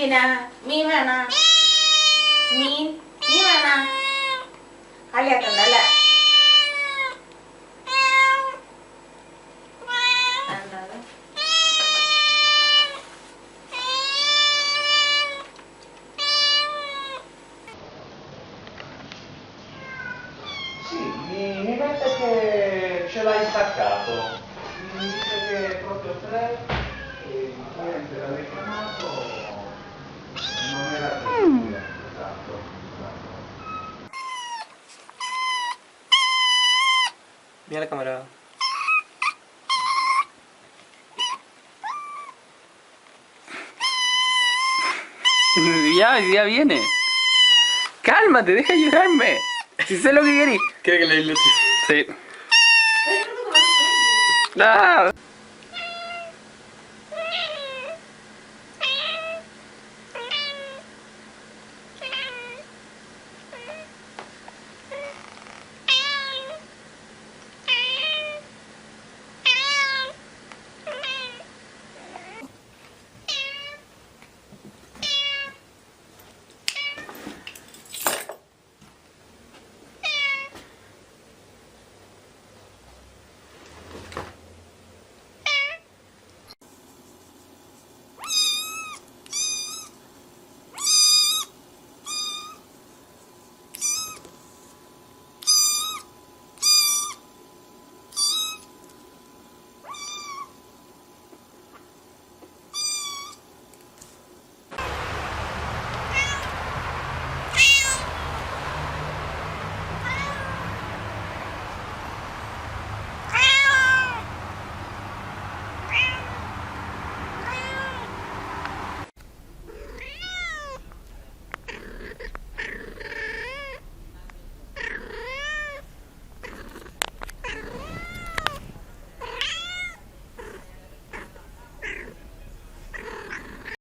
എന്തിനാ? മീൻ വേണോ? മീൻ വേണോ? കളിയാക്കണ്ടല്ലേ? Sì, mi mette che ce l'hai staccato, mi dice che è proprio 3 e il cliente l'aveva chiamato, non era possibile, esatto. Mira la cámara. Ya viene. Cálmate, deja de llorarme. Si sé lo que querís. ¿Quiere que le ilustre? Sí. Ah.